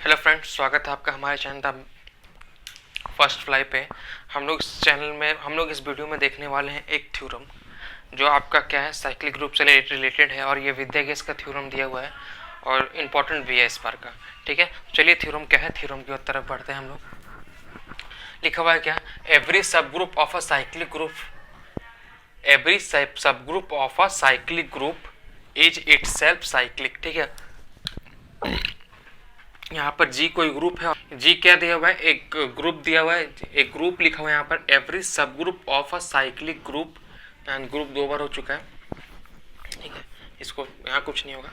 Hello friends, स्वागत है आपका हमारे चैनल द फर्स्ट फ्लाई पे। हम लोग इस चैनल में इस वीडियो में देखने वाले हैं एक थ्योरम जो आपका क्या है साइक्लिक ग्रुप से रिलेटेड है, और ये विद्या गैस का थ्योरम दिया हुआ है और इम्पोर्टेंट भी है इस बार का। ठीक है, चलिए थ्योरम क्या है, थ्योरम की तरफ बढ़ते हैं हम लोग। लिखा हुआ है क्या, एवरी सब group of a cyclic group is itself cyclic. ठीक है, यहाँ पर जी कोई ग्रुप है, जी क्या दिया हुआ है, एक ग्रुप दिया हुआ है, एक ग्रुप लिखा हुआ है यहाँ पर, एवरी सब group of a cyclic group, and group 2 बार हो चुका है। ठीक है, इसको यहाँ कुछ नहीं होगा,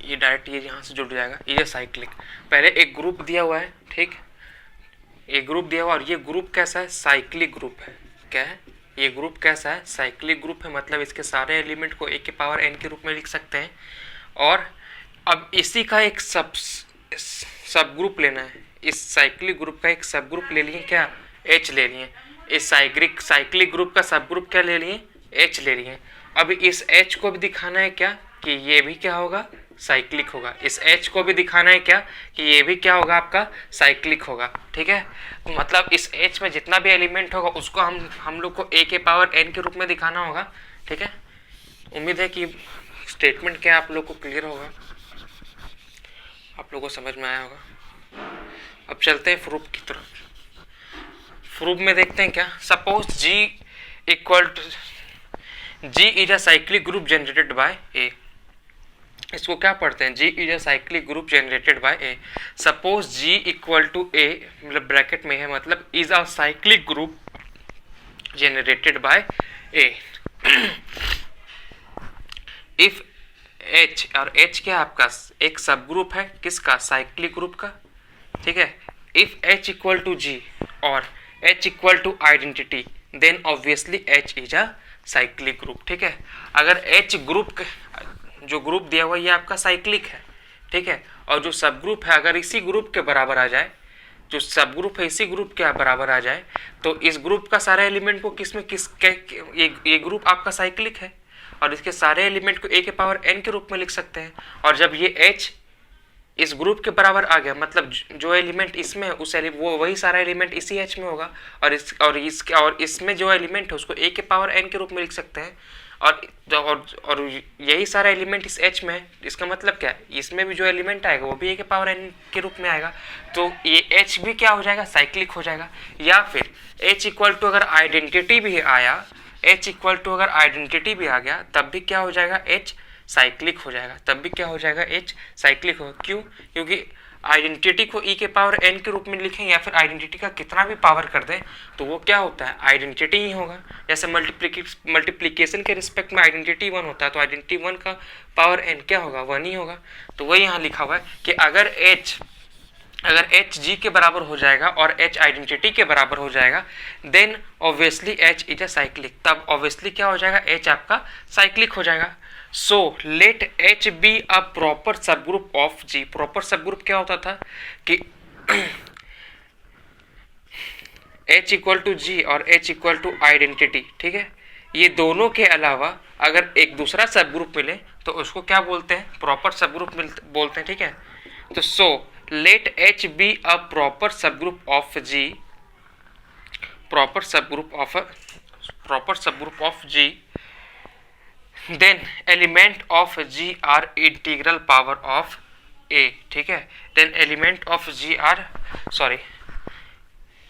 ये डायरेक्ट ये यहाँ से जुड़ जाएगा, ये साइक्लिक। पहले एक ग्रुप दिया हुआ है, ठीक, एक ग्रुप दिया हुआ, और ये ग्रुप कैसा है, साइक्लिक ग्रुप है। क्या है ये ग्रुप, कैसा है, साइक्लिक ग्रुप है, मतलब इसके सारे एलिमेंट को ए के पावर एन के रूप में लिख सकते हैं। और अब इसी का एक सब ग्रुप लेना है, इस साइक्लिक ग्रुप का एक सब ग्रुप ले लिए, क्या, एच ले लिए। इस साइक्लिक ग्रुप का सब ग्रुप क्या ले लिए, एच ले लिए। अब इस एच को भी दिखाना है क्या, कि ये भी क्या होगा, साइक्लिक होगा। इस एच को भी दिखाना है क्या, कि ये भी क्या होगा, आपका साइक्लिक होगा। ठीक है, मतलब इस एच में जितना भी एलिमेंट होगा उसको हम लोग को ए के पावर एन के रूप में दिखाना होगा। ठीक है, उम्मीद है कि स्टेटमेंट क्या आप लोग को क्लियर होगा, आप लोगों को समझ में आया होगा। अब चलते हैं प्रूफ की तरफ। प्रूफ में देखते हैं क्या, suppose G is a cyclic group generated by A. इसको क्या पढ़ते हैं, G is a cyclic group generated by A. Suppose G equal to A, मतलब ब्रैकेट में है, मतलब is a cyclic group generated by A. If H, और H क्या आपका एक सब ग्रुप है, किसका, साइक्लिक ग्रुप का। ठीक है, if H equal to G और H equal to identity, then obviously H is a cyclic group. ठीक है, अगर एच ग्रुप, जो ग्रुप दिया हुआ ये आपका साइक्लिक है। ठीक है, और जो सब ग्रुप है अगर इसी ग्रुप के बराबर आ जाए, जो सब ग्रुप है इसी ग्रुप के बराबर आ जाए, तो इस ग्रुप का सारा एलिमेंट को ये ग्रुप आपका साइक्लिक है, और इसके सारे एलिमेंट को ए के पावर एन के रूप में लिख सकते हैं। और जब ये एच इस ग्रुप के बराबर आ गया, मतलब जो एलिमेंट इसमें है उस वो वही सारा एलिमेंट इसी एच में होगा, और इसमें जो एलिमेंट है उसको ए के पावर एन के रूप में लिख सकते हैं। और यही सारा एलिमेंट इस एच में है, इसका मतलब क्या है, इसमें भी जो एलिमेंट आएगा वो भी ए के पावर एन के रूप में आएगा, तो ये एच भी क्या हो जाएगा, साइक्लिक हो जाएगा। या फिर एच इक्वल टू अगर आइडेंटिटी भी आया, एच इक्वल टू अगर आइडेंटिटी भी आ गया, तब भी क्या हो जाएगा, एच साइक्लिक हो जाएगा, तब भी क्या हो जाएगा, एच साइक्लिक होगा। क्यों, क्योंकि आइडेंटिटी को ई के पावर एन के रूप में लिखें या फिर आइडेंटिटी का कितना भी पावर कर दें तो वो क्या होता है, आइडेंटिटी ही होगा। जैसे मल्टीप्लिकेशन के रिस्पेक्ट में आइडेंटिटी 1 होता है, तो आइडेंटिटी 1 का पावर एन क्या होगा, 1 ही होगा। तो वही यहाँ लिखा हुआ है कि अगर एच जी के बराबर हो जाएगा और एच आइडेंटिटी के बराबर हो जाएगा, then obviously H is a cyclic, तब ऑब्वियसली क्या हो जाएगा, एच आपका साइक्लिक हो जाएगा। So let H be a proper subgroup of G. Proper subgroup क्या होता था कि एच इक्वल टू जी और एच इक्वल टू आइडेंटिटी, ठीक है, ये दोनों के अलावा अगर एक दूसरा सब ग्रुप मिले तो उसको क्या बोलते हैं, प्रॉपर सब ग्रुप बोलते हैं। ठीक है, तो सो let H be a proper subgroup of G, proper subgroup of G, then element of G are integral power of A। ठीक है, then element of G are, sorry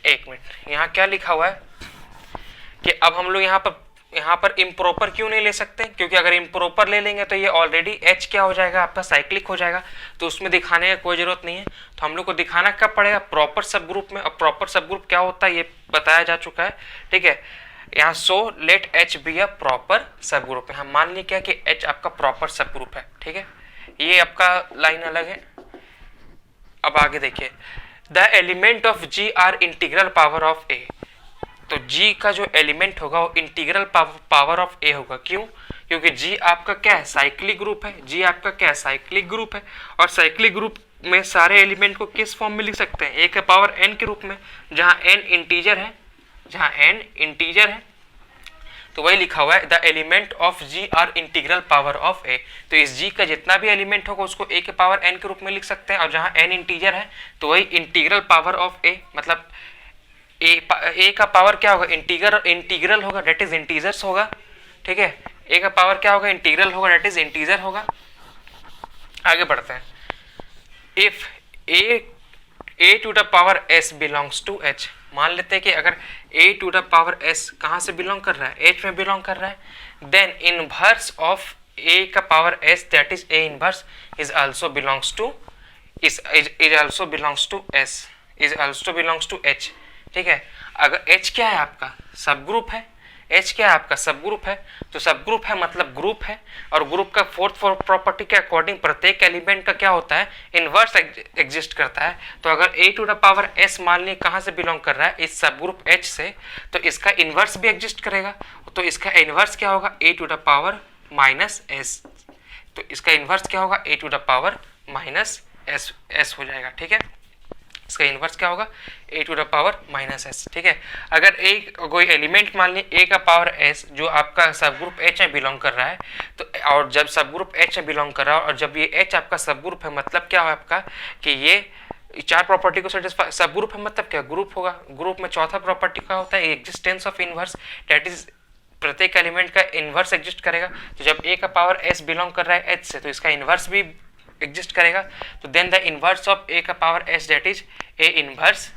एक मिनट, यहाँ क्या लिखा हुआ है कि अब हम लोग यहाँ पर इम्प्रॉपर क्यों नहीं ले सकते, क्योंकि अगर इम्प्रॉपर ले लेंगे तो ये ऑलरेडी एच क्या हो जाएगा, आपका साइक्लिक हो जाएगा, तो उसमें दिखाने का कोई जरूरत नहीं है। तो हम लोग को दिखाना कब पड़ेगा, प्रॉपर सब ग्रुप में। और प्रॉपर सब ग्रुप क्या होता है ये बताया जा चुका है। ठीक है, यहाँ सो let H be a proper सब ग्रुप है, हम मान लिया क्या कि एच आपका प्रॉपर सब ग्रुप है। ठीक है, ये आपका लाइन अलग है। अब आगे देखिए, the element of G are integral power of A. तो G का जो एलिमेंट होगा वो इंटीग्रल पावर ऑफ A होगा। क्यों, क्योंकि G आपका क्या है, साइक्लिक ग्रुप है। G आपका क्या है, साइक्लिक ग्रुप है, और साइक्लिक ग्रुप में सारे एलिमेंट को किस फॉर्म में लिख सकते हैं, A के पावर n के रूप में, जहां n इंटीजर है, तो वही लिखा हुआ है the element of G are integral power of A. तो इस जी का जितना भी एलिमेंट होगा उसको ए के पावर एन के रूप में लिख सकते हैं, और जहाँ एन इंटीजर है तो वही इंटीग्रल पावर ऑफ ए, मतलब ए का पावर क्या होगा, इंटीग्रल होगा, डेट इज इंटीजर्स होगा। ठीक है, ए का पावर क्या होगा, इंटीग्रल होगा, डेट इज इंटीजर होगा। आगे बढ़ते हैं। If A to the power S belongs to H, मान लेते हैं कि अगर A to the power S कहाँ से बिलोंग कर रहा है, एच में बिलोंग कर रहा है, देन इनवर्स ऑफ ए का power S that is A inverse is also belongs to is also belongs to S, is also belongs to H. ठीक है, अगर एच क्या है आपका, सब ग्रुप है, एच क्या है आपका, सब ग्रुप है, तो सब ग्रुप है मतलब ग्रुप है, और ग्रुप का फोर्थ प्रॉपर्टी के अकॉर्डिंग प्रत्येक एलिमेंट का क्या होता है, इनवर्स एग्जिस्ट करता है। तो अगर A to the power S मान ली कहाँ से बिलोंग कर रहा है, इस सब ग्रुप एच से, तो इसका इनवर्स भी एग्जिस्ट करेगा। तो इसका इनवर्स क्या होगा, A to the power minus S, तो इसका इनवर्स क्या होगा, A to the power minus S हो जाएगा। ठीक है, इसका इनवर्स क्या होगा, A to the power minus S. ठीक है, अगर कोई एलिमेंट मान ली ए का पावर एस जो आपका सब ग्रुप एच में बिलोंग कर रहा है, तो और जब सब ग्रुप एच में बिलोंग कर रहा है और जब ये एच आपका सब ग्रुप है, मतलब क्या है आपका कि ये चार प्रॉपर्टी को सेटिस्फाई, सब ग्रुप है मतलब क्या, ग्रुप होगा। ग्रुप में चौथा प्रॉपर्टी क्या होता है, existence of inverse, that is प्रत्येक एलिमेंट का इनवर्स एग्जिस्ट करेगा। तो जब ए का पावर एस बिलोंग कर रहा है एच से, तो इसका इनवर्स भी एग्जिस्ट करेगा। तो then the inverse of A का power S that is A inverse,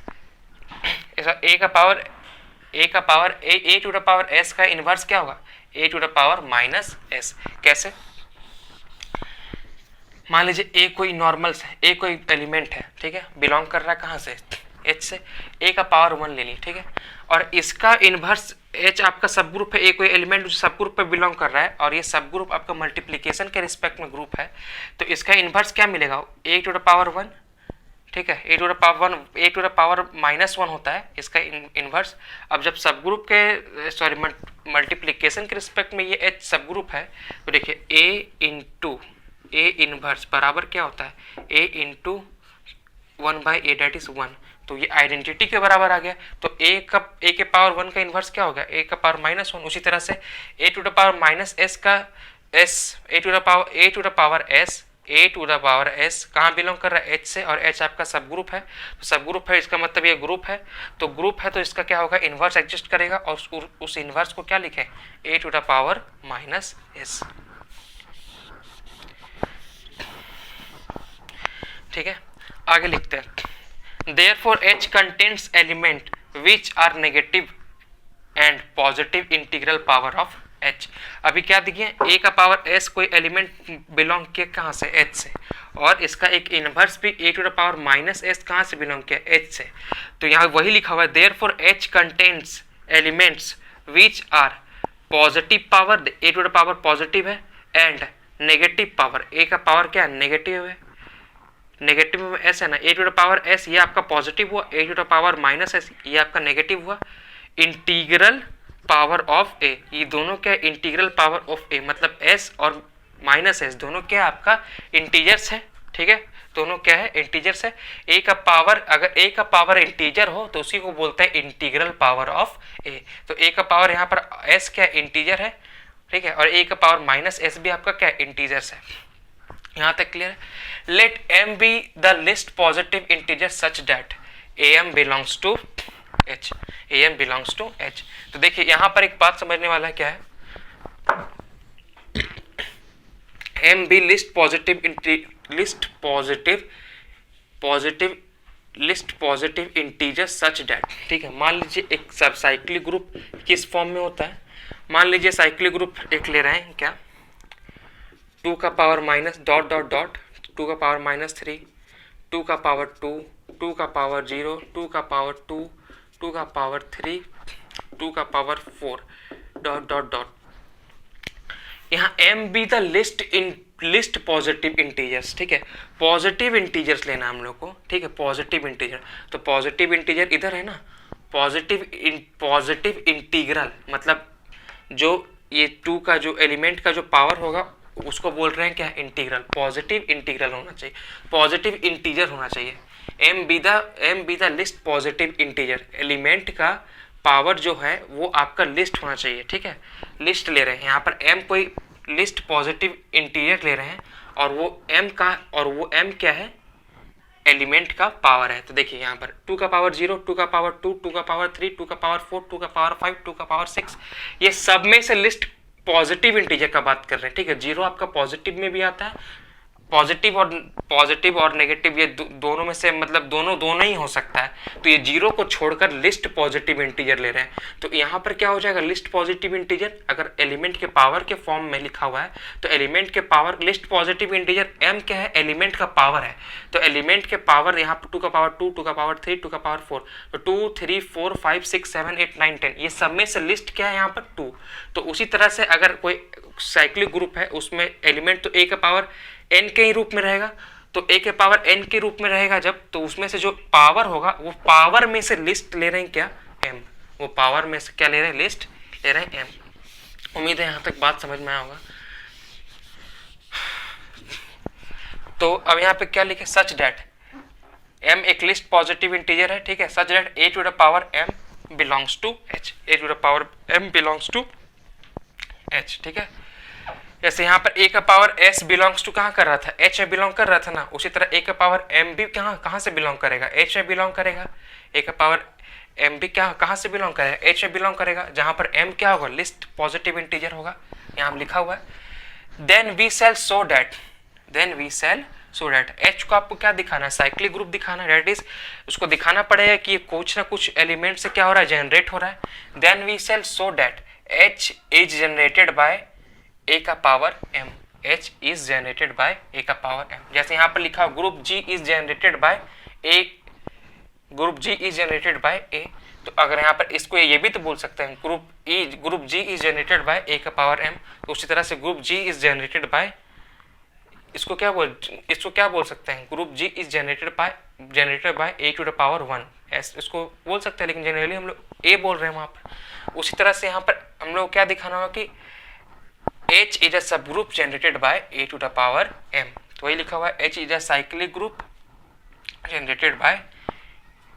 A का power A to the power S का इनवर्स क्या होगा, A to the power minus S. कैसे, मान लीजिए ए कोई नॉर्मल ए कोई एलिमेंट है, ठीक है, बिलोंग कर रहा है कहाँ से, एच से, ए का पावर 1 ले ली। ठीक है, और इसका इनवर्स एच आपका सब ग्रुप है, ए कोई एलिमेंट जो सब ग्रुप पे बिलोंग कर रहा है और ये सब ग्रुप आपका मल्टीप्लिकेशन के रिस्पेक्ट में ग्रुप है, तो इसका इनवर्स क्या मिलेगा, ए टू द पावर 1। ठीक है, A to the power 1, A to the power minus 1 होता है इसका इनवर्स। अब जब सब ग्रुप के सॉरी मल्टीप्लिकेशन के रिस्पेक्ट में ये एच सब ग्रुप है, तो देखिए ए इंटू ए इनवर्स बराबर क्या होता है, ए इंटू 1/a डेट इज 1। तो ये आइडेंटिटी के बराबर आ गया। तो ए के पावर 1 का इनवर्स क्या होगा, ए का पावर माइनस 1। उसी तरह से A to the power minus S का S, A to the power S कहाँ बिलोंग कर रहा है, एच से, और एच आपका सब ग्रुप है। तो सब ग्रुप है इसका मतलब ये ग्रुप है, तो ग्रुप है तो इसका क्या होगा, इनवर्स एग्जिस्ट करेगा, और उस इनवर्स को क्या लिखे, A to the power minus S. ठीक है, आगे लिखते हैं, therefore H contains element which are negative and positive integral power of H। अभी क्या देखिए, A का पावर S कोई एलिमेंट बिलोंग किया कहाँ से, H से, और इसका एक इनवर्स भी A to the power minus S कहाँ से बिलोंग किया, H से। तो यहाँ वही लिखा हुआ है therefore H contains elements which are positive power, A to the power positive है, एंड नेगेटिव पावर, A का पावर क्या है, नेगेटिव है, नेगेटिव में एस है ना, A to the power S ये आपका पॉजिटिव हुआ, A to the power minus S ये आपका नेगेटिव हुआ। इंटीग्रल पावर ऑफ ए, ये दोनों क्या है, इंटीग्रल पावर ऑफ ए, मतलब एस और माइनस एस दोनों क्या है आपका इंटीजर्स है। ठीक है, दोनों क्या है, इंटीजर्स है। ए का पावर, अगर ए का पावर इंटीजर हो तो उसी को बोलते हैं इंटीग्रल पावर ऑफ ए। तो ए का पावर यहाँ पर एस क्या इंटीजर है, ठीक है, और ए का पावर माइनस एस भी आपका क्या इंटीजर्स है। यहाँ तक क्लियर है। Let m be the least positive integer such that am belongs to h, am belongs to h। तो देखिए यहाँ पर एक बात समझने वाला है, क्या है, m be least positive integer such that. ठीक है, मान लीजिए एक सब साइक्लिक ग्रुप किस फॉर्म में होता है, मान लीजिए साइक्लिक ग्रुप एक ले रहे हैं, क्या 2 का power minus dot dot dot 2 का पावर माइनस 3, 2 का पावर 2, 2 का पावर 0, 2 का पावर 2, 2 का पावर 3, 2 का पावर 4 डॉट डॉट डॉट। यहाँ m be the least positive integers. ठीक है, पॉजिटिव इंटीजर्स लेना हम लोग को। ठीक है, पॉजिटिव इंटीजर, तो पॉजिटिव इंटीजर इधर है ना, पॉजिटिव इंटीग्रल मतलब जो ये 2 का जो एलिमेंट का जो पावर होगा उसको बोल रहे हैं क्या, इंटीग्रल। पॉजिटिव इंटीग्रल होना चाहिए, पॉजिटिव इंटीजर होना चाहिए। m be the least positive integer, element का पावर जो है वो आपका लिस्ट होना चाहिए, ठीक है। लिस्ट ले रहे हैं यहाँ पर m कोई लिस्ट पॉजिटिव इंटीजर ले रहे हैं और वो m क्या है, एलिमेंट का पावर है। तो देखिए यहाँ पर 2 का पावर 0, 2 का पावर 2, 2 का पावर 3, 2 का पावर 4, 2 का पावर 5, 2 का पावर 6, ये सब में से लिस्ट पॉजिटिव इंटीजर का बात कर रहे हैं, ठीक है। 0 आपका पॉजिटिव में भी आता है, पॉजिटिव और नेगेटिव, ये दोनों में से मतलब दोनों ही हो सकता है। तो ये 0 को छोड़कर लिस्ट पॉजिटिव इंटीजर ले रहे हैं। तो यहाँ पर क्या हो जाएगा, लिस्ट पॉजिटिव इंटीजर अगर एलिमेंट के पावर के फॉर्म में लिखा हुआ है तो एलिमेंट के power, list positive integer m क्या है, एलिमेंट का पावर है। तो एलिमेंट के पावर यहाँ पर 2 का पावर 2, 2 का पावर 3, 2 का पावर 4, तो 2, 3, 4, 5, 6, 7, 8, 9, 10, ये सब में से लिस्ट क्या है यहाँ पर 2। तो उसी तरह से अगर कोई साइक्लिक ग्रुप है उसमें एलिमेंट तो a का पावर n के ही रूप में रहेगा, तो a के पावर n के रूप में रहेगा जब, तो उसमें से जो पावर होगा वो पावर में से लिस्ट ले रहे हैं क्या, m, वो पावर में से क्या ले रहे हैं, लिस्ट ले रहे हैं m। उम्मीद है यहाँ तक बात समझ में आया होगा। तो अब यहाँ पे क्या लिखे, सच डैट m एक लिस्ट पॉजिटिव इंटीजर है, ठीक है, such that a to the power m belongs to h, a to the power m belongs to h, ठीक है। जैसे यहाँ पर a का पावर s बिलोंग्स टू कहाँ कर रहा था, h में बिलोंग कर रहा था ना, उसी तरह a का पावर m भी कहाँ से बिलोंग करेगा, h में बिलोंग करेगा। a का पावर m भी कहाँ से बिलोंग करेगा, h में बिलोंग करेगा, जहाँ पर m क्या होगा, लिस्ट पॉजिटिव इंटीजर होगा, यहाँ लिखा हुआ है। Then we shall so that h को आपको क्या दिखाना है, साइक्लिक ग्रुप दिखाना है, डेट इज उसको दिखाना पड़ेगा कि ये कुछ ना कुछ एलिमेंट से क्या हो रहा है, जनरेट हो रहा है। Then we shall so that h is generated by a का power m, h is generated by a का पावर m। जैसे यहाँ पर लिखा group g is generated by a, group g is generated by a, तो अगर यहाँ पर इसको ये भी तो बोल सकते हैं group g is generated by a का पावर m, तो उसी तरह से group g is generated by, इसको क्या बोल सकते हैं, group g is generated by a to the power 1, इसको बोल सकते हैं, लेकिन जनरली हम लोग a बोल रहे हैं वहाँ पर। उसी तरह से यहाँ पर हम लोग क्या दिखाना होगा कि H is a subgroup generated by a to the power m, तो वही लिखा हुआ है H is a cyclic group generated by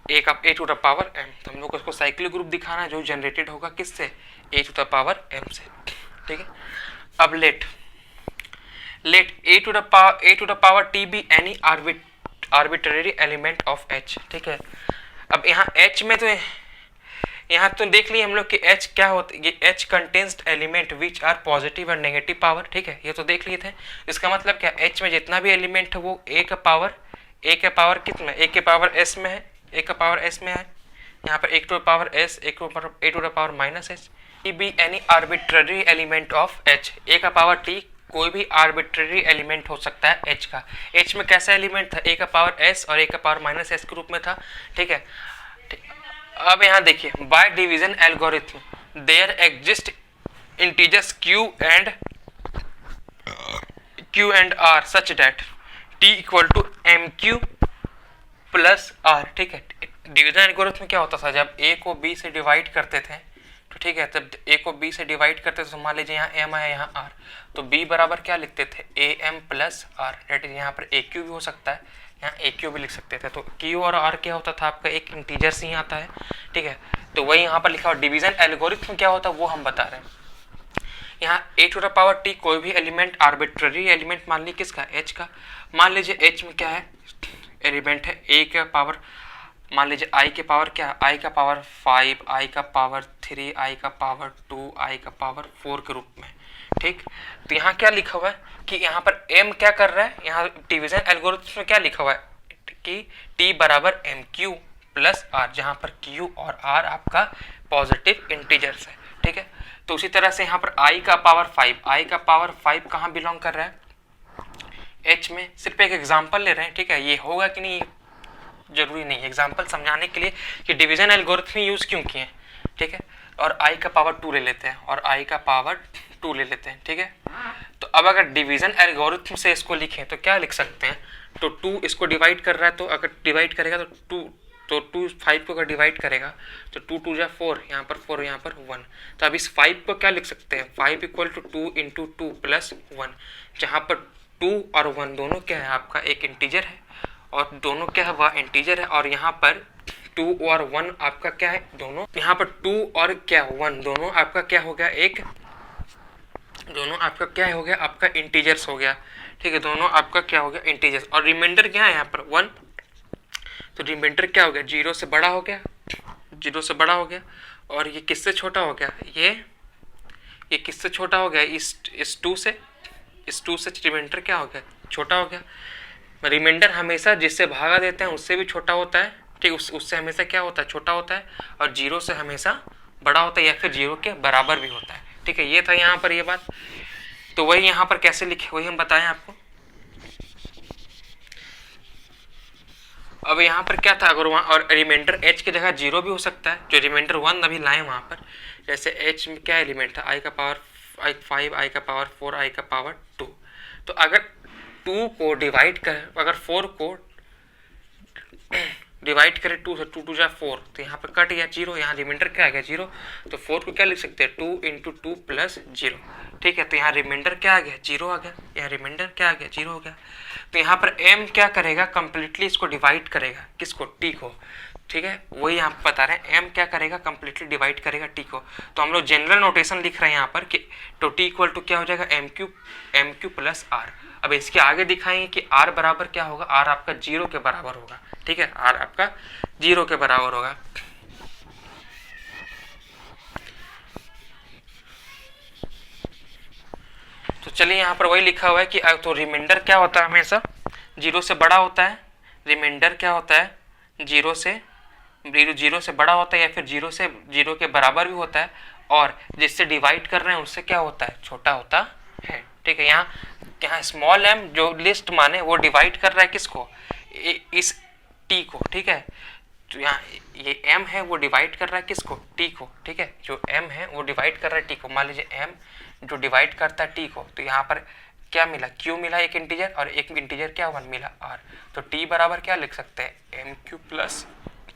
a to the power m। तो हम लोग को उसको साइक्लिक ग्रुप दिखाना है जो जनरेटेड होगा किससे, a to the power m से, ठीक है। अब late a to the power t be any arbitrary element of h, ठीक है। अब यहाँ h में तो यहाँ तो देख लिए हम लोग कि h क्या होता है, ये h contains element which are positive और नेगेटिव पावर, ठीक है, ये तो देख लिए थे। इसका मतलब क्या, h में जितना भी एलिमेंट है वो a का पावर कितना, a के पावर s में है, a का पावर s में है, यहाँ पर a to the power s, a to the power minus h, t be any arbitrary element of h, a का पावर t कोई भी आर्बिट्ररी एलिमेंट हो सकता है h का। h में कैसा एलिमेंट था, a का पावर s और a का पावर माइनस s के रूप में था, ठीक है। अब यहाँ देखिए, by division algorithm there exist integers q and r such that t equal to mq plus r, ठीक है। डिवीजन एल्गोरिथम क्या होता था, जब a को b से डिवाइड करते थे, तो ठीक है, तब a को b से डिवाइड करते थे, तो मान लीजिए यहाँ m आया, यहाँ r, तो b बराबर क्या लिखते थे, am plus r, that is यहाँ पर aq भी हो सकता है, यहाँ aq भी लिख सकते थे। तो q और r क्या होता था आपका, एक इंटीजर से ही आता है, ठीक है। तो वही यहाँ पर लिखा हुआ डिवीजन एल्गोरिथम क्या होता है वो हम बता रहे हैं। यहाँ a to the power t कोई भी एलिमेंट, आर्बिट्ररी एलिमेंट मान ली किसका, h का। मान लीजिए h में क्या है, एलिमेंट है a का पावर, मान लीजिए i के पावर क्या, i का पावर 5, i का पावर 3, i का पावर 2, i का पावर 4 के रूप में, ठीक। तो यहाँ क्या लिखा हुआ है कि यहाँ पर m क्या कर रहा है, यहाँ डिवीजन एल्गोरिथम में क्या लिखा हुआ है कि t बराबर mq प्लस r, जहाँ पर q और r आपका पॉजिटिव इंटीजर्स है, ठीक है। तो उसी तरह से यहाँ पर i का पावर 5 कहाँ बिलोंग कर रहा है, h में। सिर्फ एक एग्जांपल ले रहे हैं, ठीक है, ये होगा कि नहीं जरूरी नहीं, एग्जांपल समझाने के लिए कि डिवीजन एल्गोरिथम यूज क्यों किए, ठीक है। और i का पावर 2 ले लेते हैं और i का पावर 2 ले लेते हैं, ठीक है। तो अब अगर डिवीजन एल्गोरिथम से इसको लिखें तो क्या लिख सकते हैं, तो 2 इसको डिवाइड कर रहा है, तो अगर डिवाइड करेगा तो 2 5 को अगर डिवाइड करेगा तो 2 2 जा 4, यहाँ पर 4, यहाँ पर 1। तो अब इस 5 को क्या लिख सकते हैं, 5 इक्वल टू 2 इंटू 2 प्लस 1, जहाँ पर 2 और 1 दोनों क्या है आपका एक इंटीजर है, और दोनों क्या है वह इंटीजर है, और यहाँ पर 2 और 1 आपका क्या है, दोनों यहाँ पर 2 और क्या 1 दोनों आपका क्या हो गया, दोनों आपका क्या हो गया, आपका इंटीजर्स हो गया। ठीक है, दोनों आपका क्या हो गया, इंटीजर्स। और रिमाइंडर क्या है यहाँ पर 1, तो रिमाइंडर क्या हो गया, 0 से बड़ा हो गया, 0 से बड़ा हो गया। और ये किससे छोटा हो गया, ये किससे छोटा हो गया, इस 2 से, इस 2 से रिमाइंडर क्या हो गया, छोटा हो गया। रिमाइंडर हमेशा जिससे भागा देते हैं उससे भी छोटा होता है, ठीक, उससे हमेशा क्या होता है, छोटा होता है। और 0 से हमेशा बड़ा होता है या फिर 0 के बराबर भी होता है। ठीक है, ये था यहाँ पर ये बात। तो वही यहाँ पर कैसे लिखे, वही हम बताएं आपको। अब यहाँ पर क्या था, अगर वहाँ और रिमाइंडर h की जगह 0 भी हो सकता है, जो रिमाइंडर 1 अभी लाए वहाँ पर। जैसे h में क्या एलिमेंट था, i का पावर 5, i का पावर 4, i का पावर 2। तो अगर 2 को डिवाइड कर, अगर 4 को डिवाइड करें 2 से, 2 2 जा 4, तो यहाँ पर कट गया 0, यहाँ रिमाइंडर क्या आ गया 0। तो 4 को क्या लिख सकते हैं, 2 इंटू 2 प्लस 0। ठीक है, तो यहाँ रिमाइंडर क्या आ गया, 0 आ गया, यहाँ रिमाइंडर क्या आ गया, 0 हो गया। तो यहाँ पर m क्या करेगा, कंप्लीटली इसको डिवाइड करेगा, किसको, t को। ठीक है, वही यहाँ पर बता रहे हैं, m क्या करेगा, कंप्लीटली डिवाइड करेगा t को। तो हम लोग जनरल नोटेशन लिख रहे हैं यहाँ पर कि तो t इक्वल टू क्या हो जाएगा, एम क्यू प्लस आर। अब इसके आगे दिखाएंगे कि r बराबर क्या होगा, r आपका 0 के बराबर होगा। ठीक है, r आपका 0 के बराबर होगा। तो चलिए यहाँ पर वही लिखा हुआ है कि तो रिमाइंडर क्या होता है, हमेशा 0 से बड़ा होता है। रिमाइंडर क्या होता है, 0 से बड़ा होता है या फिर 0 के बराबर भी होता है। और जिससे डिवाइड कर रहे हैं उससे क्या होता है, छोटा होता है। ठीक है, यहाँ स्मॉल m जो लिस्ट माने वो डिवाइड कर रहा है किसको, इस t को। ठीक है, तो यहाँ ये m है वो डिवाइड कर रहा है किसको, t को। ठीक है, जो m है वो डिवाइड कर रहा है t को। मान लीजिए m जो डिवाइड करता है t को, तो यहाँ पर क्या मिला, q मिला, एक इंटीजर, और एक इंटीजर क्या हुआ, मिला r। तो t बराबर क्या लिख सकते हैं, एम क्यू प्लस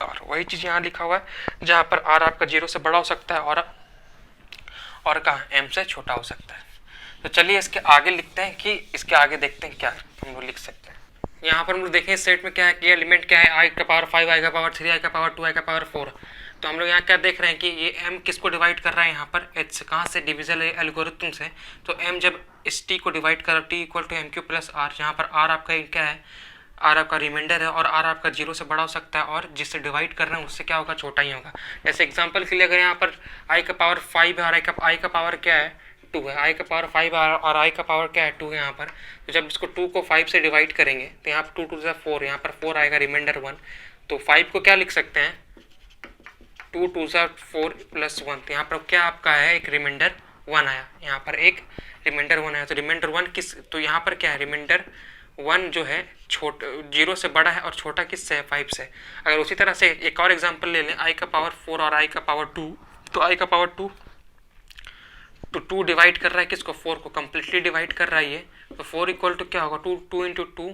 आर। वही चीज़ यहाँ लिखा हुआ है, जहाँ पर r आपका 0 से बड़ा हो सकता है और कहाँ m से छोटा हो सकता है। तो चलिए इसके आगे लिखते हैं कि इसके आगे देखते हैं क्या हम लोग लिख सकते हैं। यहाँ पर हम लोग देखें सेट में क्या है कि एलिमेंट क्या है, i का पावर 5, i का पावर 3, i का पावर 2, i का पावर 4। तो हम लोग यहाँ क्या देख रहे हैं कि ये m किसको डिवाइड कर रहा है, यहाँ पर h से, कहाँ से, डिविजन एल्गोरिथम से। तो m जब इस t को डिवाइड कर, t equal to M Q plus R, जहाँ पर r आपका क्या है, r आपका रिमाइंडर है और r आपका 0 से बड़ा हो सकता है, और जिससे डिवाइड कर रहे हैं उससे क्या होगा, छोटा ही होगा। जैसे एग्जाम्पल के लिए अगर यहाँ पर i का पावर 5 है और i का पावर क्या है, 2 है, i का पावर 5 और i का पावर क्या है, 2 है यहाँ पर। तो जब इसको 2 को 5 से डिवाइड करेंगे तो यहाँ पर 2 2 से 4, यहाँ पर 4 आएगा, रिमाइंडर 1। तो 5 को क्या लिख सकते हैं, 2 2 से 4 प्लस 1। तो यहाँ पर क्या आपका है, एक रिमाइंडर 1 आया, यहाँ पर एक रिमाइंडर 1 आया। तो रिमाइंडर 1 किस, तो यहाँ पर क्या है, रिमाइंडर 1 जो है 0 से बड़ा है और छोटा किससे है, 5 से। अगर उसी तरह से एक और एग्जाम्पल ले लें, i का पावर 4 और i का पावर 2। तो i का पावर 2 तो 2 डिवाइड कर रहा है किसको, 4 को, कंप्लीटली डिवाइड कर रहा है ये। तो 4 इक्वल टू क्या होगा, 2 इंटू 2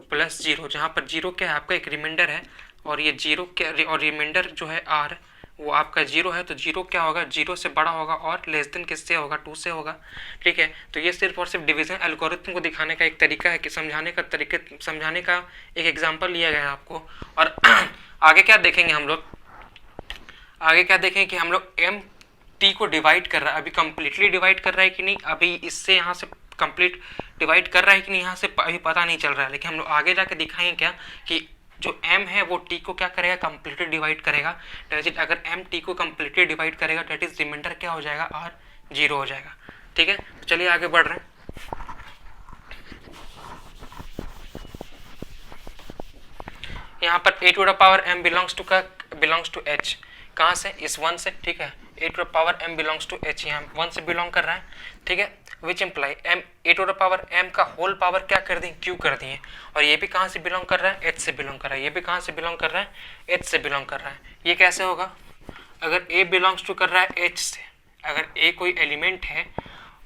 प्लस 0, जहाँ पर 0 क्या है, आपका एक रिमाइंडर है, और ये 0 क्या, और रिमाइंडर जो है r वो आपका 0 है। तो 0 क्या होगा, 0 से बड़ा होगा और लेस देन किससे होगा, 2 से होगा। ठीक है, तो ये सिर्फ और सिर्फ डिवीजन एल्गोरिथम को दिखाने का एक तरीका है, कि समझाने का एक एग्जाम्पल लिया गया है आपको। और आगे क्या देखेंगे हम लोग, आगे क्या देखेंगे कि हम लोग m t को डिवाइड कर रहा है, अभी कंप्लीटली डिवाइड कर रहा है कि नहीं, अभी इससे यहाँ से कंप्लीट डिवाइड कर रहा है कि नहीं, यहाँ से अभी पता नहीं चल रहा है। लेकिन हम लोग आगे जाके दिखाएंगे क्या कि जो m है वो t को क्या करेगा, कंप्लीटली डिवाइड करेगा। डेट इज, अगर m t को कंप्लीटली डिवाइड करेगा, डेट इज रिमाइंडर क्या हो जाएगा, r 0 हो जाएगा। ठीक है, तो चलिए आगे बढ़ रहे हैं। यहाँ पर a to the power m belongs to h, कहाँ से, इस 1 से। ठीक है, a to the power m belongs to h, यहाँ 1 से बिलोंग कर रहा है। ठीक है, which imply m, a to the power m का होल पावर क्या कर दी, q कर दिए। और ये भी कहाँ से बिलोंग कर रहा है, h से बिलोंग कर रहा है। ये भी कहाँ से बिलोंग कर रहा है, h से बिलोंग कर रहा है। ये कैसे होगा, अगर a बिलोंग्स टू कर रहा है h से, अगर a कोई एलिमेंट है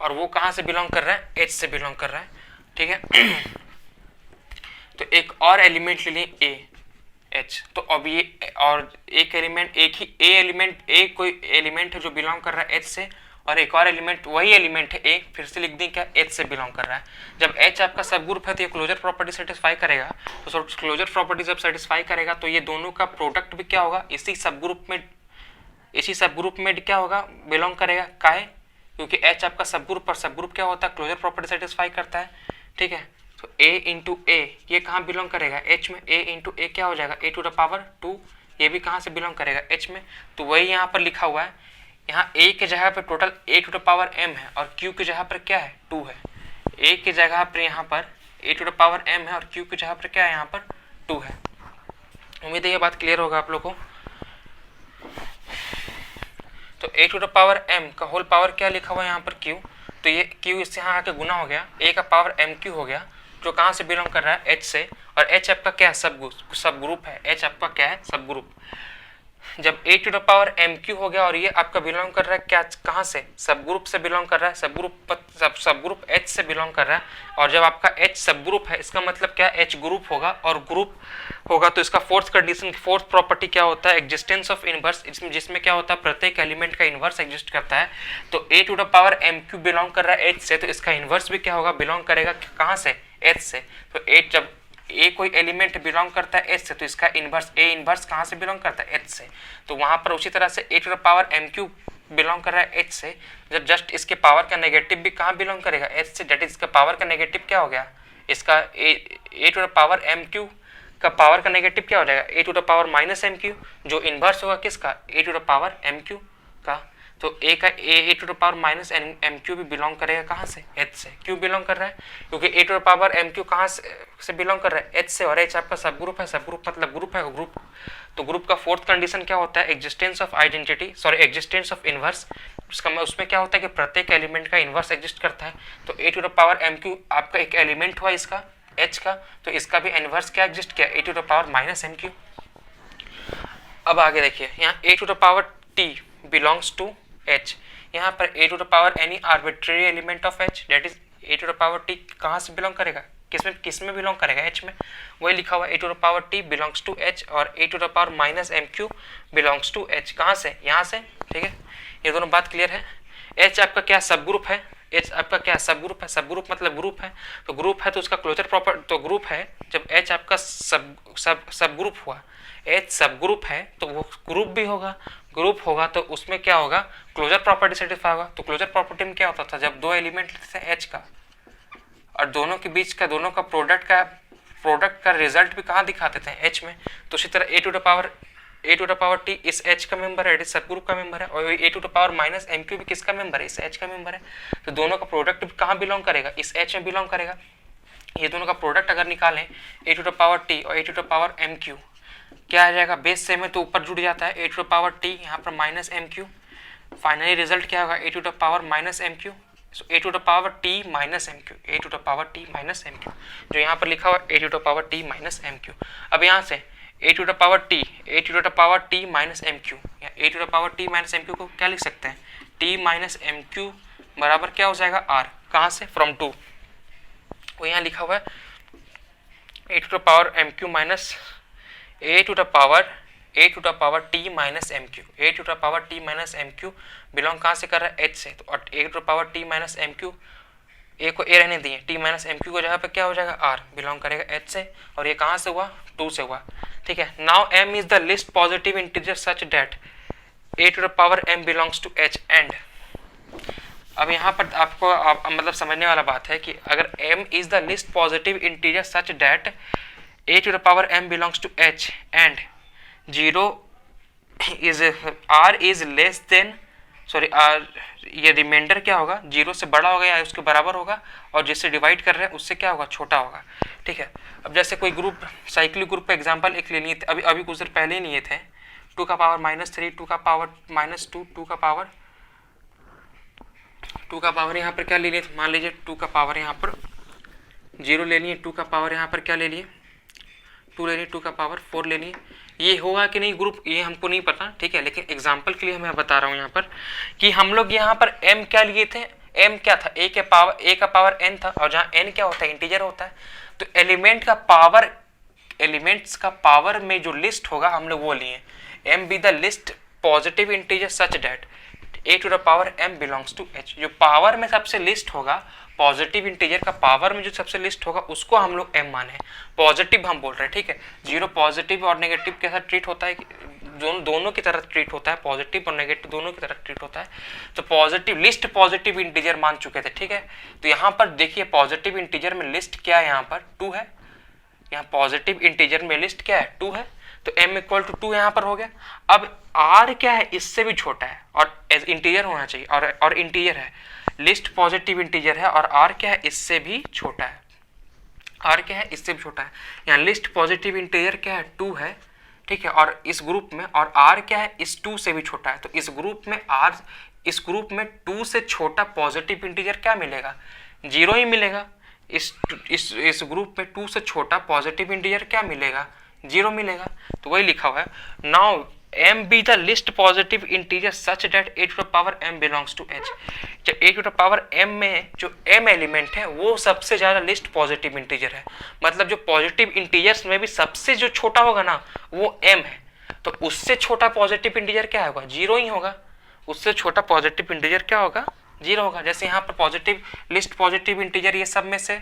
और वो कहाँ से बिलोंग कर रहा है, h से बिलोंग कर रहा है। ठीक है, तो एक और एलिमेंट ले लें a h, तो अब ये और एक एलिमेंट, एक ही a एलिमेंट, a कोई एलिमेंट है जो बिलोंग कर रहा है h से, और एक और एलिमेंट, वही एलिमेंट है ए, फिर से लिख दें क्या, एच से बिलोंग कर रहा है। जब एच आपका सब ग्रुप है तो ये क्लोजर प्रॉपर्टी सेटिस्फाई करेगा, तो क्लोजर प्रॉपर्टी जब सेटिस्फाई करेगा तो ये दोनों का प्रोडक्ट भी क्या होगा, इसी सब ग्रुप में क्या होगा, बिलोंग करेगा। काहे, क्योंकि एच आपका सब ग्रुप, और सब ग्रुप क्या होता है, क्लोजर प्रॉपर्टी सेटिस्फाई करता है। ठीक है, तो ए इंटू ए ये कहाँ बिलोंग करेगा, एच में। ए इंटू ए क्या हो जाएगा, ए टू द पावर 2, ये भी कहाँ से बिलोंग करेगा, एच में। तो वही यहाँ पर लिखा हुआ है, यहाँ ए के जगह पर total A to the power M है, और क्यू की जगह पर क्या है, 2 है। ए की जगह पर यहाँ पर A to the power M है, और क्यू की जगह पर क्या है, यहाँ पर 2 है। उम्मीद है ये बात क्लियर होगा आप लोगों को। तो A to the power M का होल पावर क्या लिखा हुआ है यहाँ पर, क्यू। तो ये क्यू इससे यहाँ आके गुना हो गया, ए का पावर एम क्यू हो गया, जो कहाँ से बिलोंग कर रहा है, एच से। और एच आपका क्या है, सब ग्रुप है। एच आपका क्या है, सब ग्रुप। जब A to the power M Q हो गया, और ये आपका बिलोंग कर रहा है क्या, कहाँ से, सब ग्रुप से बिलोंग कर रहा है। सब ग्रुप एच से बिलोंग कर रहा है। और जब आपका एच सब ग्रुप है, इसका मतलब क्या, एच ग्रुप होगा, और ग्रुप होगा तो इसका फोर्थ कंडीशन, फोर्थ प्रॉपर्टी क्या होता है, एग्जिस्टेंस ऑफ इनवर्स, जिसमें क्या होता है, प्रत्येक एलिमेंट का इनवर्स एग्जिस्ट करता है। तो A to the power M Q belong कर रहा है एच से, तो इसका इनवर्स भी क्या होगा, बिलोंग करेगा कहाँ से, एच से। तो एच, जब ए कोई एलिमेंट बिलोंग करता है एच से, तो इसका इनवर्स, ए इनवर्स कहाँ से बिलोंग करता है, एच से। तो वहां पर उसी तरह से A to the power M Q belong कर रहा है एच से, जब जस्ट इसके पावर का नेगेटिव भी कहाँ बिलोंग करेगा, एच से। डेट इज इसका पावर का नेगेटिव क्या हो गया, इसका A to the power M Q का पावर का नेगेटिव क्या हो जाएगा, A to the power minus M Q, जो इनवर्स होगा किसका, A to the power M Q का। तो ए का A to the power minus M Q भी बिलोंग करेगा कहाँ से, एच से। क्यों बिलोंग कर रहा है, क्योंकि A to the power M Q कहाँ से बिलोंग कर रहा है, एच से। और एच आपका सब ग्रुप है, सब ग्रुप मतलब ग्रुप है, ग्रुप। तो ग्रुप का फोर्थ कंडीशन क्या होता है, existence of identity, sorry existence of inverse. उसमें क्या होता है कि प्रत्येक एलिमेंट का इनवर्स एग्जिस्ट करता है। तो A to the power M Q आपका एक एलिमेंट हुआ इसका, एच का, तो इसका भी इनवर्स क्या एग्जिस्ट किया, A to the power minus M Q. अब आगे देखिए, यहाँ A to the power T belongs to H. यहाँ पर A to the power any arbitrary element of H, that is A to the power T कहाँ से belong करेगा, किसमें बिलोंग करेगा, एच में। वही लिखा हुआ A to the power T belongs to H, और A to the power minus M Q belongs to H, कहाँ से, यहाँ से। ठीक है, ये दोनों बात क्लियर है। एच आपका क्या सब ग्रुप है, एच आपका क्या सब ग्रुप है, सब ग्रुप मतलब ग्रुप है। तो ग्रुप है तो उसका क्लोजर प्रॉपर, तो ग्रुप है, जब एच आपका सब ग्रुप हुआ, एच सब ग्रुप है तो वो ग्रुप भी होगा, ग्रुप होगा तो उसमें क्या होगा, क्लोजर प्रॉपर्टी सेटिस्फाई होगा। तो क्लोजर प्रॉपर्टी में क्या होता था, जब दो एलिमेंट थे एच का, और दोनों के बीच का, दोनों का प्रोडक्ट का रिजल्ट भी कहाँ दिखाते थे, एच में। तो उसी तरह A to the power T इस एच का मेंबर है, सब ग्रुप का मेंबर है, और A to the power minus M Q भी किसका मेंबर है, इस एच का मेंबर है। तो दोनों का प्रोडक्ट भी कहाँ बिलोंग करेगा, इस एच में बिलोंग करेगा। ये दोनों का प्रोडक्ट अगर निकालें, A to the power T और A to the power M Q, क्या आ जाएगा, बेस सेम है तो ऊपर जुड़ जाता है, A to the power T यहाँ पर minus M Q. Finally result क्या होगा, A to the power minus M Q. A to the power T minus M Q, A to the power T minus M Q, जो यहाँ पर लिखा हुआ A to the power T minus M Q. अब यहाँ से A to the power T minus M Q, A to the power T minus M Q को क्या लिख सकते हैं, टी माइनस एम क्यू बराबर क्या हो जाएगा, आर। कहाँ से, फ्रॉम 2। वो यहाँ लिखा हुआ है A to the power M Q minus A to the power T minus M Q. A to the power T minus M Q belong कहाँ से कर रहा है, एच से। तो A to the power T minus M Q, A को A रहने दिए, टी माइनस एम क्यू को जगह पे क्या हो जाएगा, आर, बिलोंग करेगा एच से। और ये कहाँ से हुआ, 2 से हुआ। ठीक है, now M is the least positive integer such that A to the power M belongs to H and. अब यहाँ पर आपको मतलब समझने वाला बात है कि अगर m is the least positive integer such that a to the power m belongs to h and 0 is r is less than r, ये रिमाइंडर क्या होगा, 0 से बड़ा होगा या उसके बराबर होगा, और जिससे डिवाइड कर रहे हैं उससे क्या होगा, छोटा होगा। ठीक है, अब जैसे कोई ग्रुप, साइक्लिक ग्रुप का एग्जांपल एक ले लिए थे, अभी कुछ देर पहले लिए थे, 2 का पावर -3, 2 का पावर -2, 2 का पावर यहाँ पर क्या ले लिए थे, मान लीजिए 2 का पावर यहाँ पर 0 ले लिए, 2 का पावर यहाँ पर क्या ले लिए, 2 ले लिए, 2 का पावर 4 ले लिए। ये होगा कि नहीं ग्रुप, ये हमको नहीं पता, ठीक है, लेकिन एग्जांपल के लिए मैं बता रहा हूँ यहाँ पर कि हम लोग यहाँ पर m क्या लिए थे, m क्या था, a का पावर n था, और जहाँ n क्या होता है, इंटीजर होता है। तो एलिमेंट्स का पावर में जो लिस्ट होगा हम लोग वो लिए, m be the least positive integer such that, A to the power m belongs to h। जो पावर में सबसे लिस्ट होगा, पॉजिटिव इंटीजर का पावर में जो सबसे लिस्ट होगा उसको हम लोग m माने, पॉजिटिव हम बोल रहे हैं, ठीक है। जीरो पॉजिटिव और नेगेटिव के साथ ट्रीट होता है, दोनों की तरह ट्रीट होता है, पॉजिटिव और नेगेटिव दोनों की तरह ट्रीट होता है। तो पॉजिटिव लिस्ट पॉजिटिव इंटीजर मान चुके थे, ठीक है। तो यहाँ पर देखिए पॉजिटिव इंटीजर में लिस्ट क्या है, यहाँ पर 2 है, यहाँ पॉजिटिव इंटीजर में लिस्ट क्या है 2 है, तो m इक्वल टू 2 यहाँ पर हो गया। अब r क्या है, इससे भी छोटा है और इंटीजर होना चाहिए, और इंटीजर है, लिस्ट पॉजिटिव इंटीजर है और r क्या है, इससे भी छोटा है, r क्या है, इससे भी छोटा है। यहाँ लिस्ट पॉजिटिव इंटीजर क्या है 2 है, ठीक है, और इस ग्रुप में, और r क्या है, इस 2 से भी छोटा है। तो इस ग्रुप में इस ग्रुप में 2 से छोटा पॉजिटिव इंटीजर क्या मिलेगा, 0 ही मिलेगा। इस ग्रुप में 2 से छोटा पॉजिटिव इंटीजर क्या मिलेगा, 0 मिलेगा। तो वही लिखा हुआ है, now m be the least positive integer such that a to the power m belongs to h। जब a to the power m में जो m एलिमेंट है वो सबसे ज्यादा लिस्ट पॉजिटिव इंटीजर है, मतलब जो पॉजिटिव इंटीजर्स में भी सबसे जो छोटा होगा ना वो m है, तो उससे छोटा पॉजिटिव इंटीजर क्या होगा, 0 ही होगा। उससे छोटा पॉजिटिव इंटीजर क्या होगा, 0 होगा। जैसे यहाँ पर पॉजिटिव लिस्ट पॉजिटिव इंटीजर ये सब में से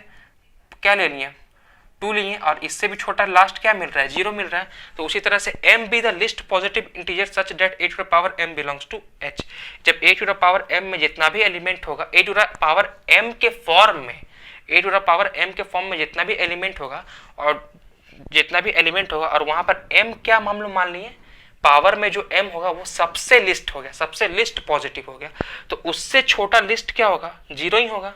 क्या ले लिए, 2 लिए, और इससे भी छोटा लास्ट क्या मिल रहा है, 0 मिल रहा है। तो उसी तरह से m be the least positive integer such that a to the power m belongs to h। जब a to the power m में जितना भी एलिमेंट होगा, a to the power m के फॉर्म में, a to the power m के form में जितना भी एलिमेंट होगा और वहां पर m क्या हम लोग मान लिए, पावर में जो m होगा वो सबसे लिस्ट हो गया, सबसे लिस्ट पॉजिटिव हो गया। तो उससे छोटा लिस्ट क्या होगा, 0 ही होगा,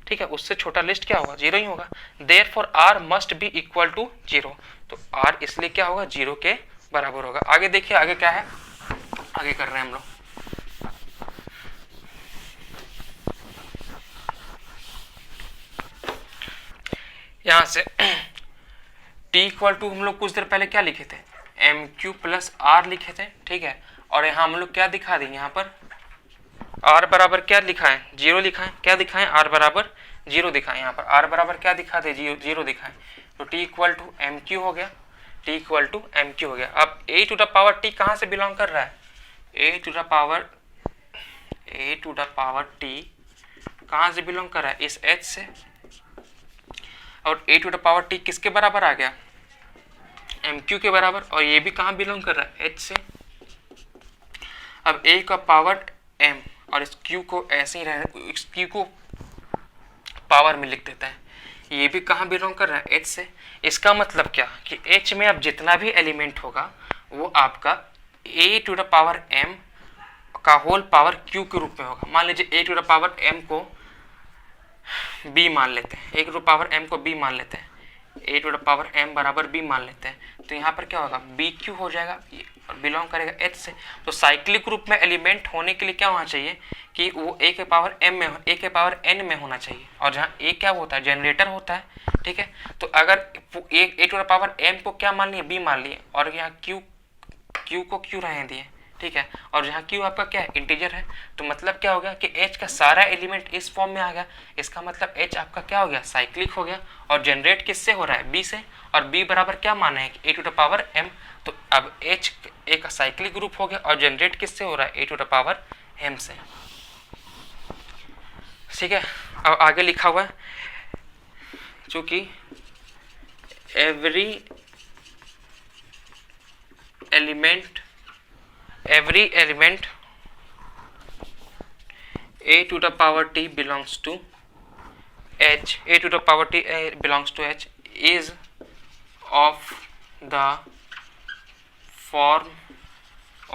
ठीक है। उससे छोटा लिस्ट क्या होगा, 0 ही होगा। Therefore r must be equal to 0। तो r इसलिए क्या होगा, 0 के बराबर होगा। आगे देखिए आगे क्या है, आगे कर रहे हैं हम लोग। यहां से t इक्वल टू हम लोग कुछ देर पहले क्या लिखे थे, mq प्लस r लिखे थे, ठीक है। और यहाँ हम लोग क्या दिखा देंगे, यहाँ पर r बराबर क्या लिखा है, 0 लिखा है, क्या दिखाएं, r बराबर 0 दिखाएं। यहाँ पर r बराबर क्या दिखा दे, 0 दिखाएं। तो t इक्वल टू mq हो गया, t इक्वल टू mq हो गया। अब a to the power t कहाँ से बिलोंग कर रहा है, a to the power t कहाँ से बिलोंग कर रहा है, इस h से। और a to the power t किसके बराबर आ गया, mq के बराबर, और ये भी कहाँ बिलोंग कर रहा है, h से। अब a का पावर m और इस q को ऐसे ही रहने, इस q को पावर में लिख देता है, ये भी कहाँ बिलोंग कर रहा है, h से। इसका मतलब क्या कि h में अब जितना भी एलिमेंट होगा वो आपका a to the power m का होल पावर q के रूप में होगा। मान लीजिए a to the power m को b मान लेते हैं, a to the power m को b मान लेते हैं, a to the power m बराबर b मान लेते हैं। तो यहाँ पर क्या होगा, bq हो जाएगा और बिलोंग करेगा h से। तो साइक्लिक ग्रुप में एलिमेंट होने के लिए क्या होना चाहिए कि वो a के पावर m में, a के पावर n में होना चाहिए, और जहाँ a क्या होता है, जनरेटर होता है, ठीक है। तो अगर a to the power m को क्या मान लिए, b मान लिए, और यहाँ q को q रहने दिए, ठीक है। और जहाँ q आपका क्या है, इंटीजर है। तो मतलब क्या हो गया कि h का सारा एलिमेंट इस फॉर्म में आ गया। इसका मतलब h आपका क्या हो गया, साइक्लिक हो गया, और जनरेट किससे हो रहा है, b से, और b बराबर क्या माना है, a to the power m। तो अब h एक साइक्लिक ग्रुप हो गया और जनरेट किससे हो रहा है, a to the power m से, ठीक है। अब आगे लिखा हुआ है, चूंकि every element a to the power t belongs to h, a to the power t belongs to h is of the form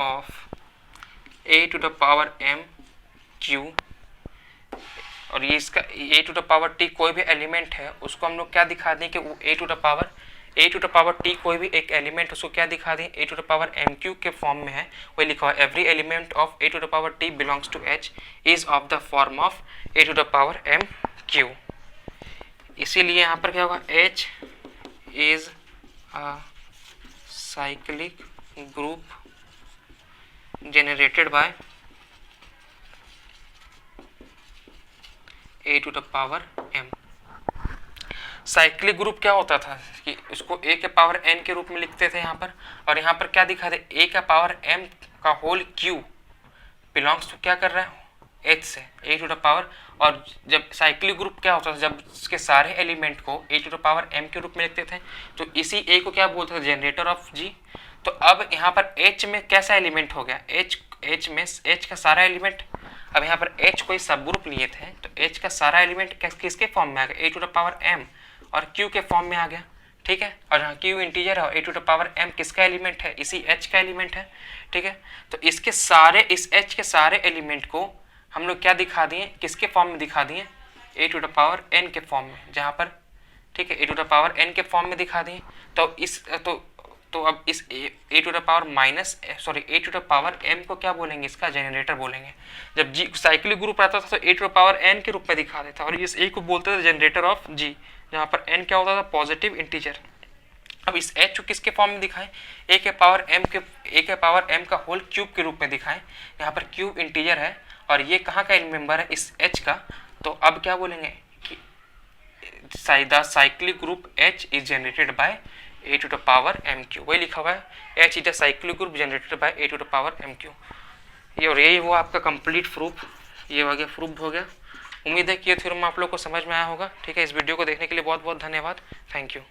of a to the power m q। और ये इसका a to the power t कोई भी element है उसको हम लोग क्या दिखा दें कि वो a to the power t कोई भी एक एलिमेंट उसको क्या दिखा दें, a to the power mq के फॉर्म में है। वही लिखा हुआ है, every element of a to the power t belongs to h is of the form of a to the power mq। इसीलिए यहाँ पर क्या होगा, h is a cyclic group generated by a to the power m। Cyclic group क्या होता था कि उसको a के पावर n के रूप में लिखते थे यहाँ पर, और यहाँ पर क्या दिखा दे, a का पावर m का होल q बिलोंग्स तो क्या कर रहा है H से a टू द पावर, और जब साइक्लिक ग्रुप क्या होता था, जब इसके सारे एलिमेंट को a to the power m के रूप में लिखते थे, तो इसी a को क्या बोलते थे, जनरेटर ऑफ G। तो अब यहाँ पर H में कैसा एलिमेंट हो गया, H में H का सारा एलिमेंट, अब यहाँ पर H कोई सब ग्रुप लिए थे तो H का सारा एलिमेंट किसके फॉर्म में आ गया, a to the power m, और Q के फॉर्म में आ गया, ठीक है। और यहाँ Q इंटीजर है, a to the power m किसका एलिमेंट है, इसी H का एलिमेंट है, ठीक है। तो इसके सारे, इस H के सारे एलिमेंट को हम लोग क्या दिखा दिए, किसके फॉर्म में दिखा दिए, a to the power n के फॉर्म में, जहाँ पर, ठीक है, a to the power n के फॉर्म में दिखा दिए। तो इस तो अब इस a to the power minus sorry a to the power m को क्या बोलेंगे, इसका जनरेटर बोलेंगे। जब G साइक्लिक ग्रुप रहता था तो a to the power n के रूप में दिखा देता, और इस a को बोलते थे जनरेटर ऑफ G, जहाँ पर n क्या होता था, पॉजिटिव इंटीजर। अब इस h को किसके फॉर्म में दिखाएं, a के पावर m का होल क्यूब के रूप में दिखाएं, यहाँ पर क्यूब इंटीजर है और ये कहाँ का मेंबर है, इस h का। तो अब क्या बोलेंगे कि the cyclic group H is generated by a to the power mq, वही लिखा हुआ है, H is the cyclic group generated by a to the power mq। ये और यही वो आपका कंप्लीट प्रूफ, ये हो गया, प्रूफ हो गया। उम्मीद है कि ये थ्योरम आप लोग को समझ में आया होगा, ठीक है। इस वीडियो को देखने के लिए बहुत बहुत धन्यवाद, थैंक यू।